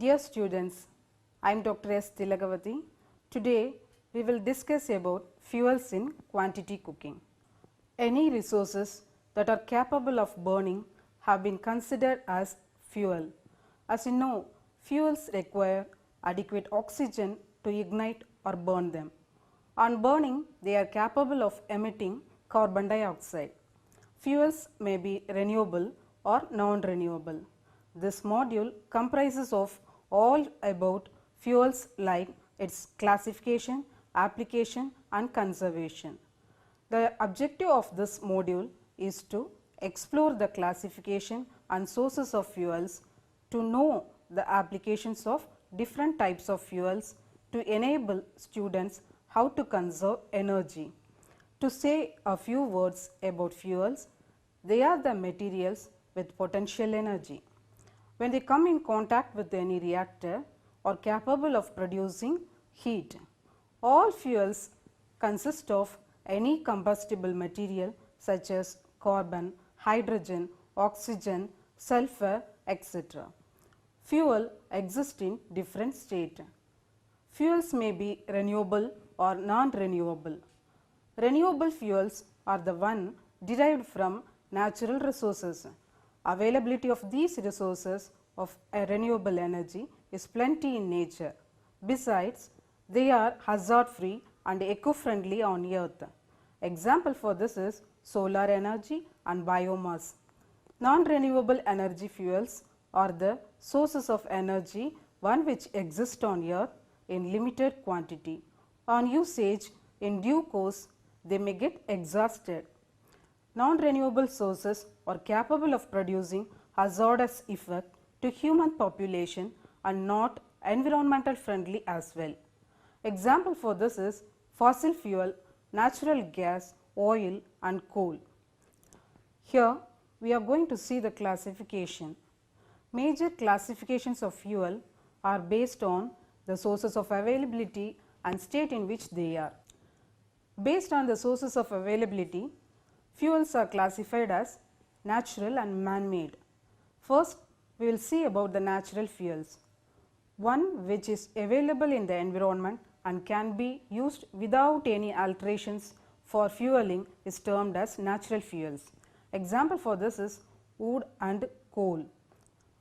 Dear students, I am Dr. S. Tilagavati. Today we will discuss about fuels in quantity cooking. Any resources that are capable of burning have been considered as fuel. As you know, fuels require adequate oxygen to ignite or burn them. On burning, they are capable of emitting carbon dioxide. Fuels may be renewable or non-renewable. This module comprises of all about fuels like its classification, application and conservation. The objective of this module is to explore the classification and sources of fuels, to know the applications of different types of fuels, to enable students how to conserve energy. To say a few words about fuels, they are the materials with potential energy. When they come in contact with any reactor, are capable of producing heat. All fuels consist of any combustible material such as carbon, hydrogen, oxygen, sulfur, etc. Fuel exists in different states. Fuels may be renewable or non-renewable. Renewable fuels are the one derived from natural resources. Availability of these resources of a renewable energy is plenty in nature. Besides, they are hazard free and eco-friendly on earth. Example for this is solar energy and biomass. Non-renewable energy fuels are the sources of energy, one which exists on earth in limited quantity. On usage, in due course, they may get exhausted. Non-renewable sources are capable of producing hazardous effect to human population and not environmental friendly as well. Example for this is fossil fuel, natural gas, oil and coal. Here we are going to see the classification. Major classifications of fuel are based on the sources of availability and state in which they are. Based on the sources of availability, fuels are classified as natural and man-made. First, we will see about the natural fuels. One which is available in the environment and can be used without any alterations for fueling is termed as natural fuels. Example for this is wood and coal.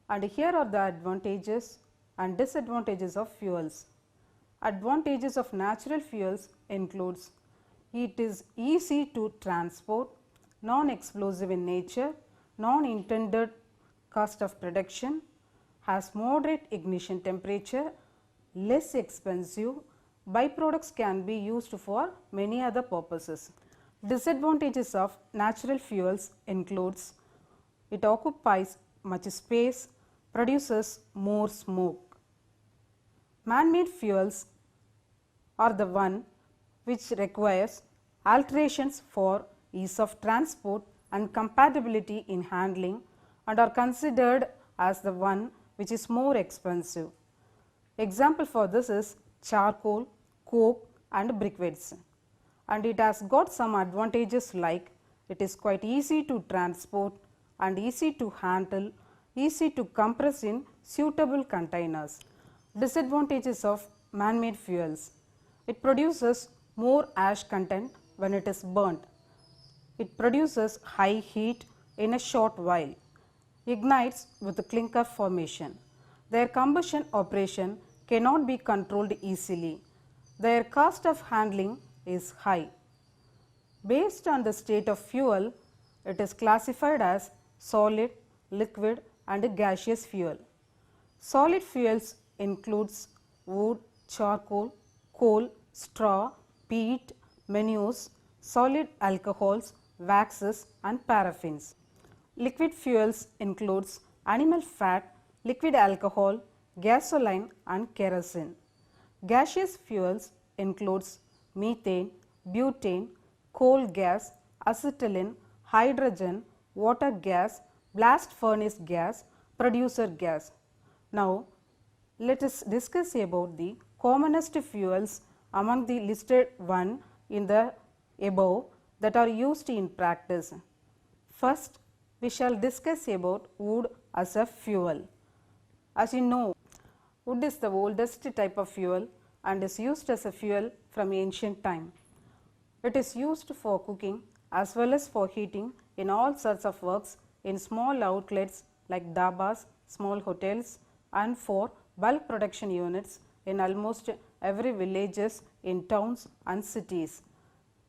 And here are the advantages and disadvantages of fuels. Advantages of natural fuels includes it is easy to transport, non-explosive in nature, non-intended cost of production, has moderate ignition temperature, less expensive, byproducts can be used for many other purposes. Disadvantages of natural fuels includes it occupies much space, produces more smoke. Man-made fuels are the one which requires alterations for ease of transport and compatibility in handling and are considered as the one which is more expensive. Example for this is charcoal, coke and briquettes. And it has got some advantages like it is quite easy to transport and easy to handle, easy to compress in suitable containers. Disadvantages of man-made fuels. It produces more ash content when it is burnt. It produces high heat in a short while. Ignites with clinker formation. Their combustion operation cannot be controlled easily. Their cost of handling is high. Based on the state of fuel, it is classified as solid, liquid and gaseous fuel. Solid fuels includes wood, charcoal, coal, straw, peat, manures, solid alcohols, waxes and paraffins. Liquid fuels includes animal fat, liquid alcohol, gasoline and kerosene. Gaseous fuels includes methane, butane, coal gas, acetylene, hydrogen, water gas, blast furnace gas, producer gas. Now, let us discuss about the commonest fuels among the listed one in the above that are used in practice. First, we shall discuss about wood as a fuel. As you know, Wood is the oldest type of fuel and is used as a fuel from ancient time. It is used for cooking as well as for heating in all sorts of works in small outlets like dabas, small hotels, and for bulk production units in almost every villages in towns and cities.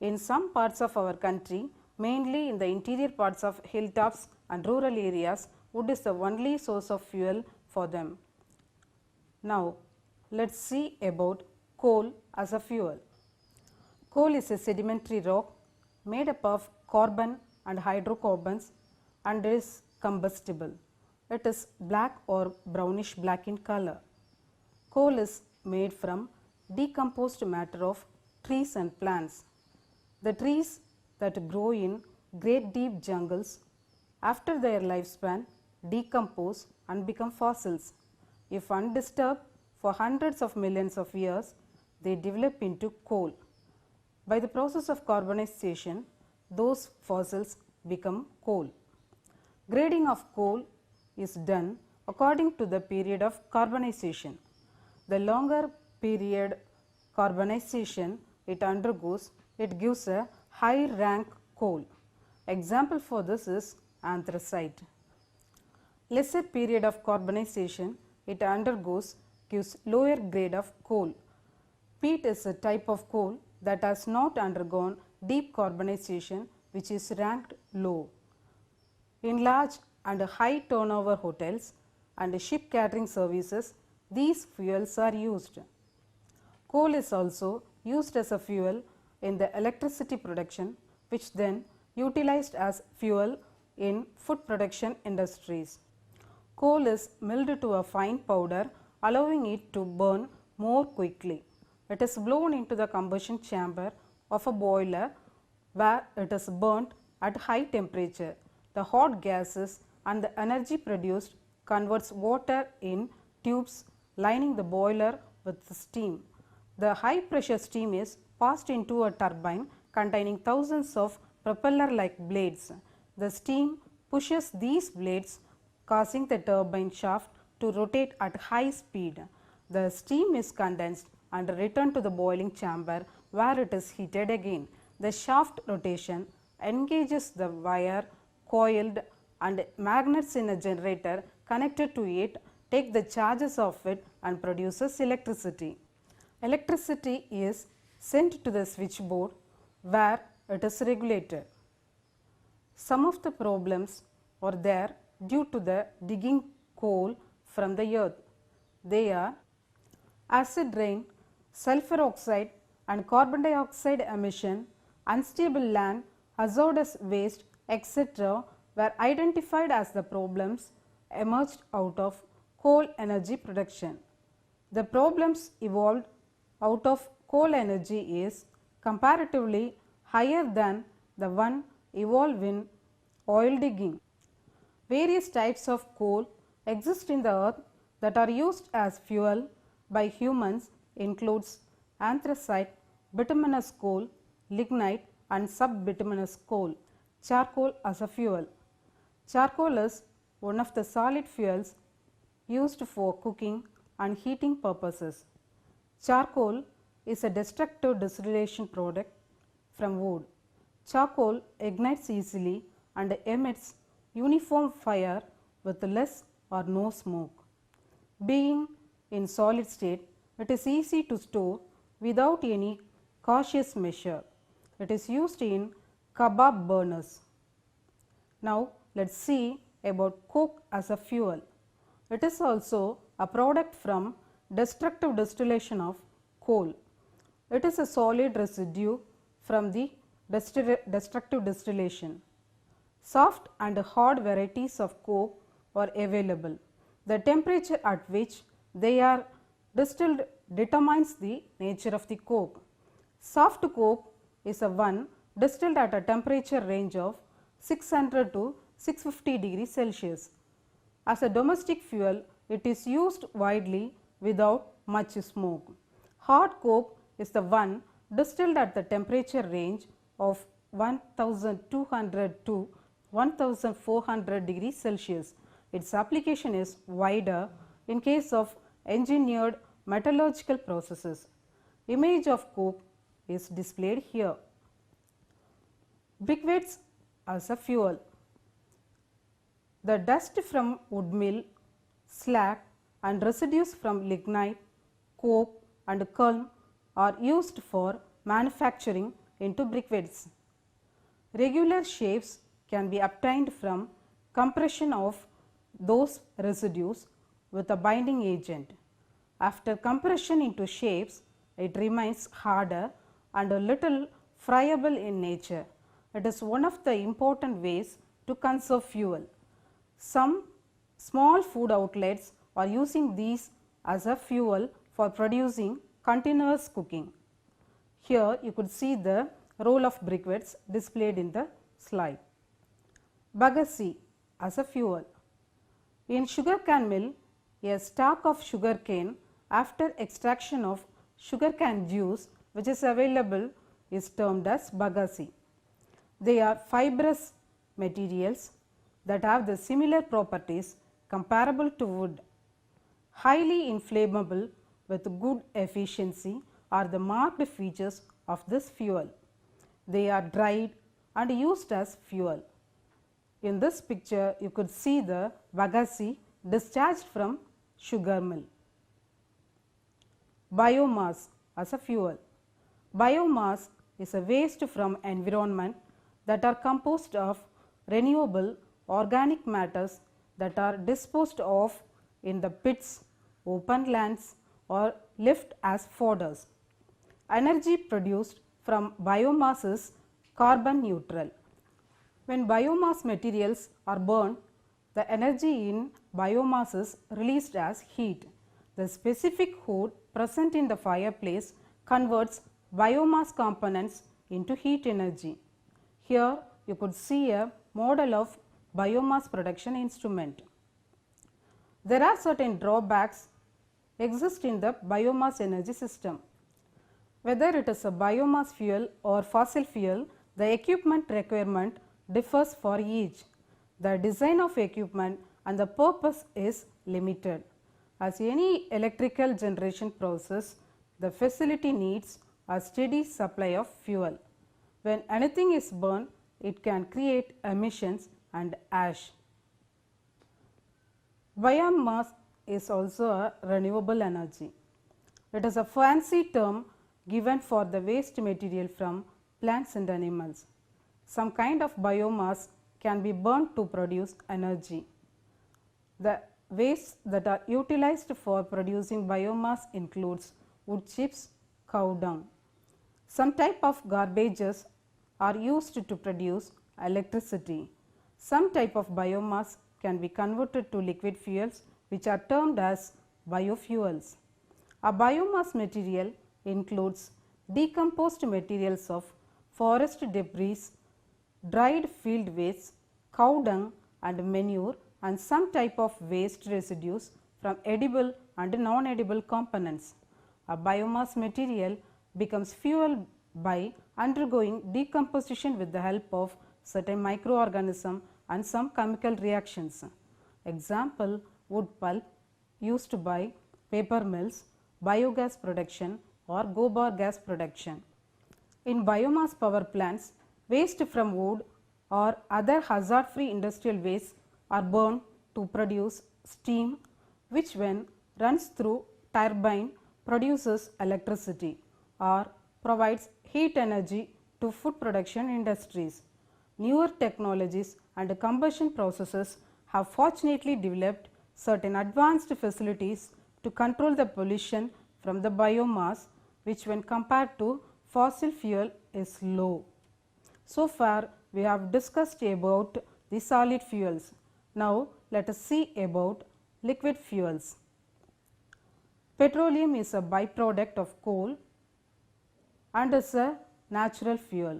In some parts of our country, mainly in the interior parts of hilltops and rural areas, wood is the only source of fuel for them. Now, let us see about coal as a fuel. Coal is a sedimentary rock made up of carbon and hydrocarbons and is combustible. It is black or brownish black in color. Coal is made from decomposed matter of trees and plants. The trees that grow in great deep jungles after their lifespan decompose and become fossils. If undisturbed for hundreds of millions of years, they develop into coal. By the process of carbonization, those fossils become coal. Grading of coal is done according to the period of carbonization. The longer period carbonization it undergoes, it gives a high rank coal. Example for this is anthracite. Lesser period of carbonization it undergoes gives lower grade of coal. Peat is a type of coal that has not undergone deep carbonization, which is ranked low. In large and high turnover hotels and ship catering services, these fuels are used. Coal is also used as a fuel in the electricity production, which then utilized as fuel in food production industries. Coal is milled to a fine powder, allowing it to burn more quickly. It is blown into the combustion chamber of a boiler where it is burnt at high temperature. The hot gases and the energy produced converts water in tubes lining the boiler with steam. The high pressure steam is passed into a turbine containing thousands of propeller like blades. The steam pushes these blades, causing the turbine shaft to rotate at high speed. The steam is condensed and returned to the boiling chamber where it is heated again. The shaft rotation engages the wire, coiled and magnets in a generator connected to it take the charges of it and produces electricity. Electricity is sent to the switchboard where it is regulated. Some of the problems are there due to the digging coal from the earth. They are acid rain, sulfur oxide and carbon dioxide emission, unstable land, hazardous waste, etc. were identified as the problems emerged out of coal energy production. The problems evolved out of coal energy is comparatively higher than the one evolved in oil digging. Various types of coal exist in the earth that are used as fuel by humans includes anthracite, bituminous coal, lignite and subbituminous coal. Charcoal as a fuel. Charcoal is one of the solid fuels used for cooking and heating purposes. Charcoal is a destructive distillation product from wood. Charcoal ignites easily and emits uniform fire with less or no smoke. Being in solid state, it is easy to store without any cautious measure. It is used in kebab burners. Now, let us see about coke as a fuel. It is also a product from destructive distillation of coal. It is a solid residue from the destructive distillation. Soft and hard varieties of coke are available. The temperature at which they are distilled determines the nature of the coke. Soft coke is a one distilled at a temperature range of 600 to 650 degrees Celsius. As a domestic fuel, it is used widely without much smoke. Hard coke is the one distilled at the temperature range of 1200 to 1400 degrees Celsius. Its application is wider in case of engineered metallurgical processes. Image of coke is displayed here. Briquettes as a fuel. The dust from wood mill, slag and residues from lignite, coke and culm are used for manufacturing into briquettes. Regular shapes can be obtained from compression of those residues with a binding agent. After compression into shapes, it remains harder and a little friable in nature. It is one of the important ways to conserve fuel. Some small food outlets are using these as a fuel for producing continuous cooking. Here you could see the roll of briquettes displayed in the slide. Bagasse as a fuel. In sugarcane mill, a stalk of sugarcane after extraction of sugarcane juice which is available is termed as bagasse. They are fibrous materials that have the similar properties comparable to wood. Highly inflammable with good efficiency are the marked features of this fuel. They are dried and used as fuel. In this picture, you could see the bagasse discharged from sugar mill. Biomass as a fuel. Biomass is a waste from environment that are composed of renewable organic matters that are disposed of in the pits, open lands or left as fodders. Energy produced from biomass is carbon neutral. When biomass materials are burned, the energy in biomass is released as heat. The specific hood present in the fireplace converts biomass components into heat energy. Here you could see a model of biomass production instrument. There are certain drawbacks exist in the biomass energy system. Whether it is a biomass fuel or fossil fuel, the equipment requirement differs for each. The design of equipment and the purpose is limited. As any electrical generation process, the facility needs a steady supply of fuel. When anything is burned, it can create emissions and ash. Biomass is also a renewable energy. It is a fancy term given for the waste material from plants and animals. Some kind of biomass can be burned to produce energy. The wastes that are utilized for producing biomass includes wood chips, cow dung. Some type of garbages are used to produce electricity. Some type of biomass can be converted to liquid fuels which are termed as biofuels. A biomass material includes decomposed materials of forest debris, dried field waste, cow dung and manure, and some type of waste residues from edible and non-edible components. A biomass material becomes fuel by undergoing decomposition with the help of certain microorganisms and some chemical reactions. Example, wood pulp used by paper mills, biogas production or gobar gas production. In biomass power plants, waste from wood or other hazard-free industrial waste are burned to produce steam, which when runs through turbine produces electricity or provides heat energy to food production industries. Newer technologies and combustion processes have fortunately developed certain advanced facilities to control the pollution from the biomass, which when compared to fossil fuel is low. So far we have discussed about the solid fuels. Now let us see about liquid fuels. Petroleum is a byproduct of coal and is a natural fuel.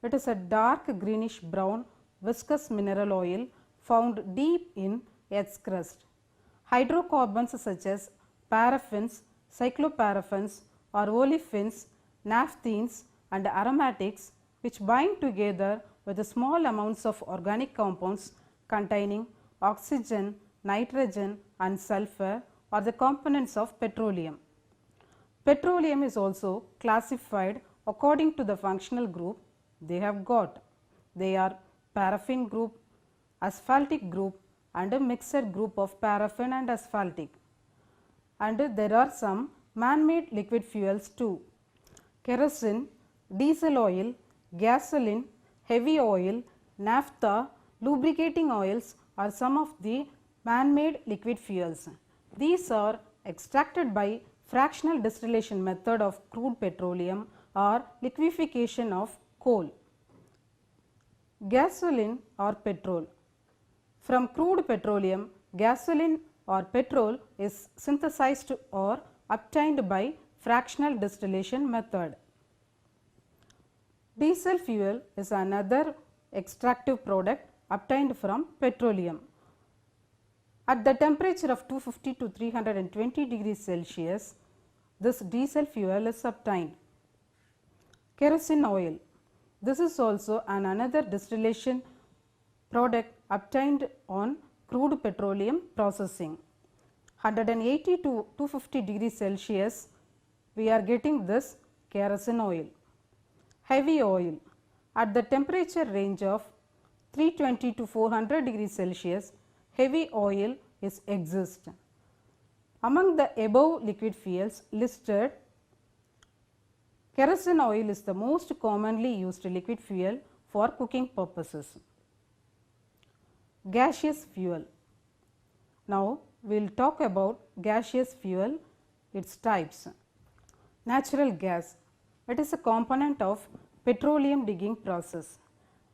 It is a dark greenish brown viscous mineral oil found deep in Earth's crust. Hydrocarbons such as paraffins, cycloparaffins or olefins, naphthenes and aromatics, which bind together with small amounts of organic compounds containing oxygen, nitrogen and sulfur, are the components of petroleum. Petroleum is also classified according to the functional group they have got. They are paraffin group, asphaltic group and a mixed group of paraffin and asphaltic. And there are some man-made liquid fuels too. Kerosene, diesel oil, gasoline, heavy oil, naphtha, lubricating oils are some of the man-made liquid fuels. These are extracted by fractional distillation method of crude petroleum or liquefaction of coal. Gasoline or petrol. From crude petroleum, gasoline or petrol is synthesized or obtained by fractional distillation method. Diesel fuel is another extractive product obtained from petroleum. At the temperature of 250 to 320 degrees Celsius, this diesel fuel is obtained. Kerosene oil. This is also another distillation product obtained on crude petroleum processing. 180 to 250 degrees Celsius, we are getting this kerosene oil. Heavy oil. At the temperature range of 320 to 400 degrees Celsius, heavy oil is exist. Among the above liquid fuels listed, kerosene oil is the most commonly used liquid fuel for cooking purposes. Gaseous fuel. Now, we will talk about gaseous fuel, its types. Natural gas. It is a component of petroleum digging process.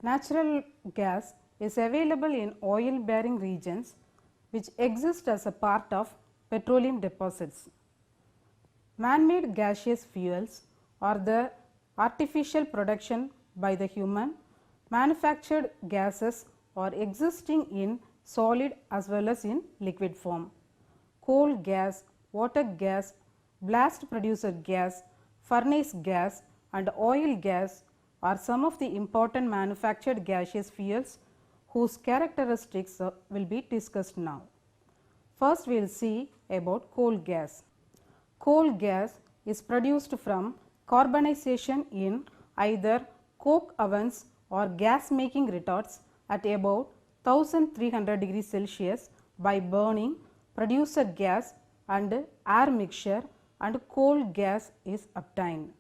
Natural gas is available in oil bearing regions which exist as a part of petroleum deposits. Man-made gaseous fuels are the artificial production by the human manufactured gases or existing in solid as well as in liquid form. Coal gas, water gas, blast producer gas, furnace gas and oil gas are some of the important manufactured gaseous fuels whose characteristics will be discussed now. First, we will see about coal gas. Coal gas is produced from carbonization in either coke ovens or gas making retards at about 1300 degrees Celsius by burning producer gas and air mixture, and coal gas is obtained.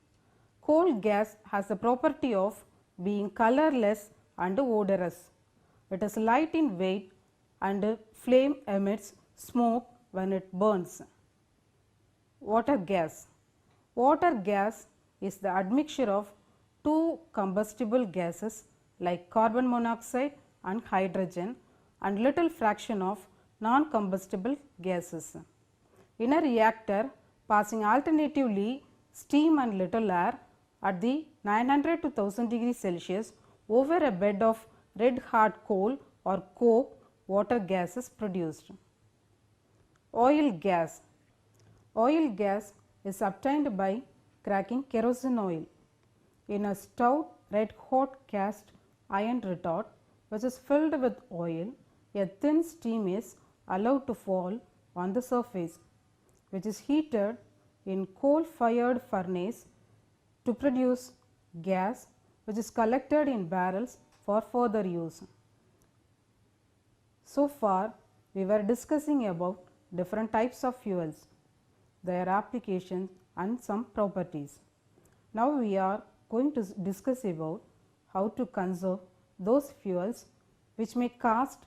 Coal gas has the property of being colorless and odorous. It is light in weight and flame emits smoke when it burns. Water gas. Water gas is the admixture of two combustible gases like carbon monoxide and hydrogen and little fraction of non-combustible gases. In a reactor, passing alternatively steam and little air at the 900 to 1000 degrees Celsius over a bed of red hot coal or coke, water gas is produced. Oil gas. Oil gas is obtained by cracking kerosene oil. In a stout red hot cast iron retort which is filled with oil, a thin steam is allowed to fall on the surface, which is heated in coal fired furnace to produce gas, which is collected in barrels for further use. So far, we were discussing about different types of fuels, their applications and some properties. Now, we are going to discuss about how to conserve those fuels which may cost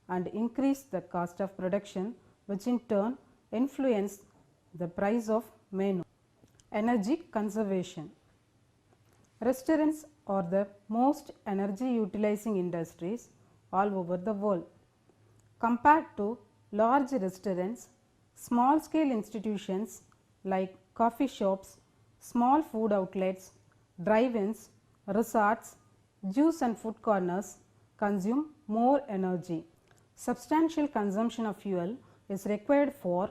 and increase the cost of production, which in turn influence the price of menu. Energy conservation. Restaurants are the most energy utilizing industries all over the world. Compared to large restaurants, small scale institutions like coffee shops, small food outlets, drive-ins, resorts, juice and food corners consume more energy. Substantial consumption of fuel is required for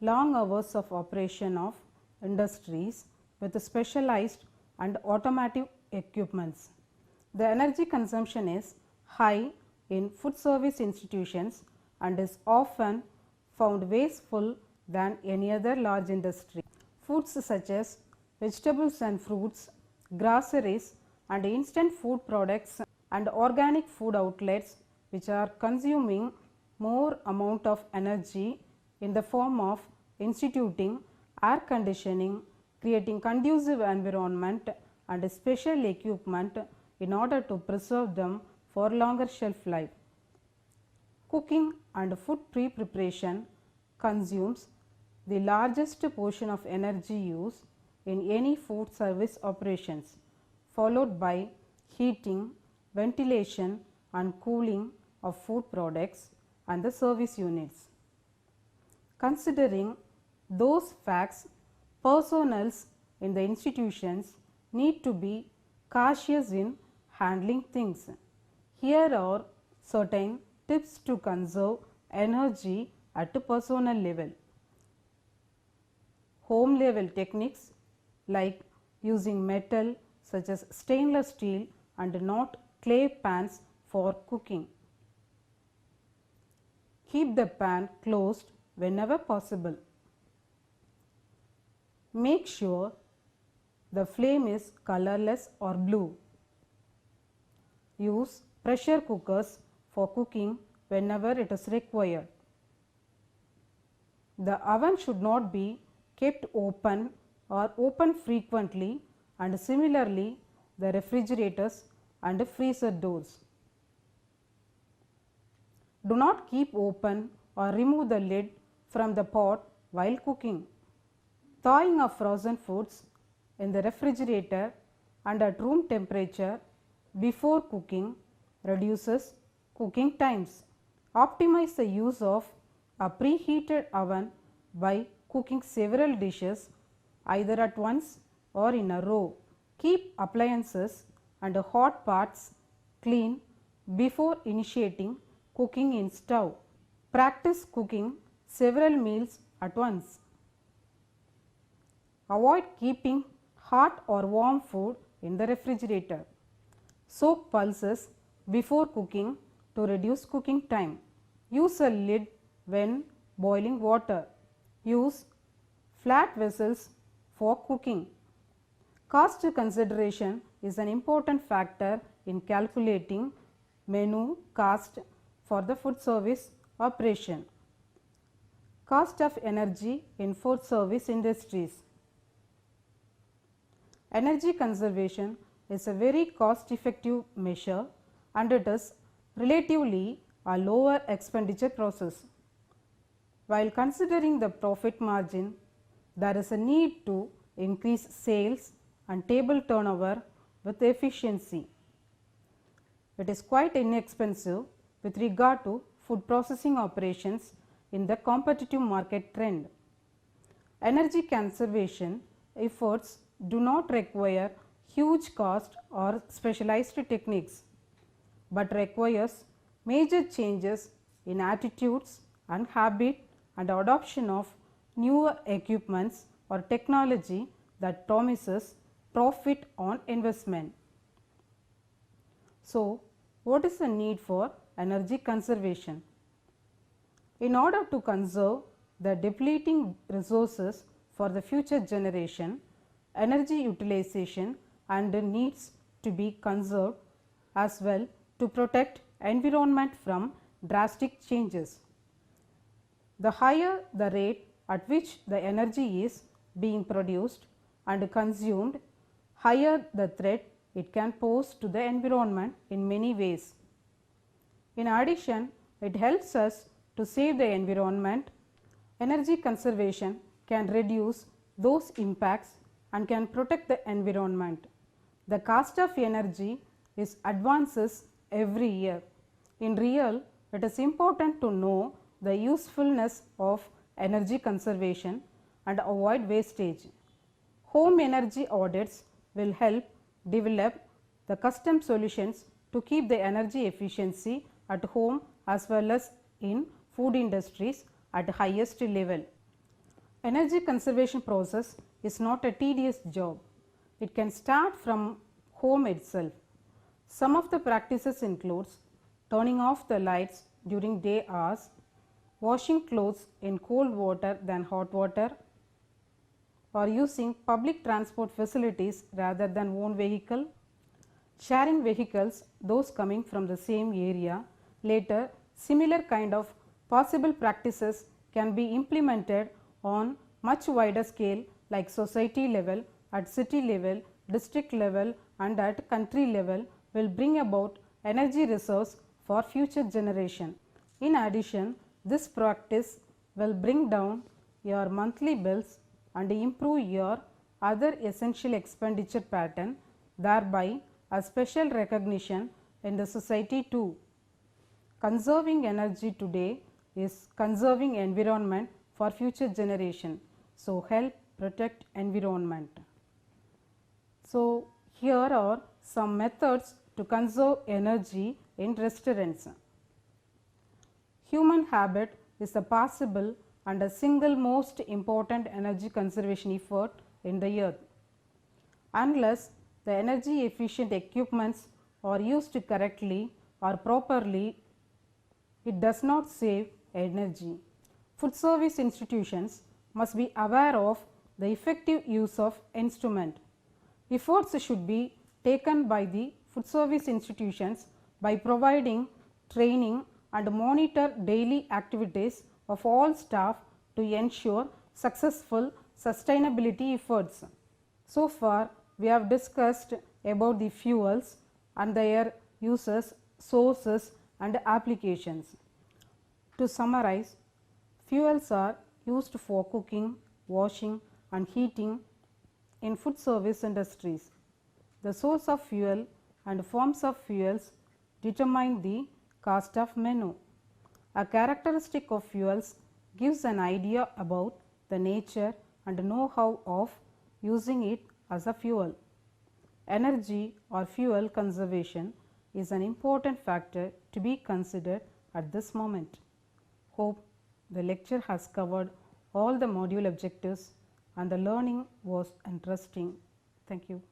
long hours of operation of industries with specialized and automatic equipments. The energy consumption is high in food service institutions and is often found wasteful than any other large industry. Foods such as vegetables and fruits, groceries and instant food products and organic food outlets which are consuming more amount of energy in the form of instituting air conditioning, creating conducive environment and special equipment in order to preserve them for longer shelf life. Cooking and food pre-preparation consumes the largest portion of energy use in any food service operations, followed by heating, ventilation and cooling of food products and the service units. Considering those facts, personnel in the institutions need to be cautious in handling things. Here are certain tips to conserve energy at a personal level. Home level techniques like using metal such as stainless steel and not clay pans for cooking. Keep the pan closed whenever possible. Make sure the flame is colorless or blue. Use pressure cookers for cooking whenever it is required. The oven should not be kept open or open frequently, and similarly the refrigerators and freezer doors. Do not keep open or remove the lid from the pot while cooking. Thawing of frozen foods in the refrigerator and at room temperature before cooking reduces cooking times. Optimize the use of a preheated oven by cooking several dishes either at once or in a row. Keep appliances and hot parts clean before initiating cooking in stove. Practice cooking several meals at once. Avoid keeping hot or warm food in the refrigerator. Soak pulses before cooking to reduce cooking time. Use a lid when boiling water. Use flat vessels for cooking. Cost consideration is an important factor in calculating menu cost for the food service operation. Cost of energy in food service industries. Energy conservation is a very cost effective measure and it is relatively a lower expenditure process. While considering the profit margin, there is a need to increase sales and table turnover with efficiency. It is quite inexpensive with regard to food processing operations in the competitive market trend. Energy conservation efforts do not require huge cost or specialized techniques, but requires major changes in attitudes and habit and adoption of newer equipments or technology that promises profit on investment. So, what is the need for energy conservation? In order to conserve the depleting resources for the future generation, energy utilization and needs to be conserved as well to protect environment from drastic changes. The higher the rate at which the energy is being produced and consumed, higher the threat it can pose to the environment in many ways. In addition, it helps us to save the environment. Energy conservation can reduce those impacts and can protect the environment. The cost of energy is advances every year. In real, it is important to know the usefulness of energy conservation and avoid wastage. Home energy audits will help develop the custom solutions to keep the energy efficiency at home as well as in food industries at highest level. Energy conservation process is not a tedious job. It can start from home itself. Some of the practices includes turning off the lights during day hours, washing clothes in cold water than hot water, or using public transport facilities rather than own vehicle, sharing vehicles those coming from the same area. Later, similar kind of possible practices can be implemented on much wider scale like society level, at city level, district level and at country level will bring about energy reserves for future generation. In addition, this practice will bring down your monthly bills and improve your other essential expenditure pattern, thereby a special recognition in the society too. Conserving energy today is conserving environment for future generation. So, help protect environment. So, here are some methods to conserve energy in restaurants. Human habit is a possible and a single most important energy conservation effort in the earth. Unless the energy efficient equipments are used correctly or properly, it does not save energy. Food service institutions must be aware of the effective use of instrument. Efforts should be taken by the food service institutions by providing training and monitor daily activities of all staff to ensure successful sustainability efforts. So far, we have discussed about the fuels and their uses, sources and applications. To summarize, fuels are used for cooking, washing and heating in food service industries. The source of fuel and forms of fuels determine the cost of menu. A characteristic of fuels gives an idea about the nature and know-how of using it as a fuel. Energy or fuel conservation is an important factor to be considered at this moment. Hope the lecture has covered all the module objectives and the learning was interesting. Thank you.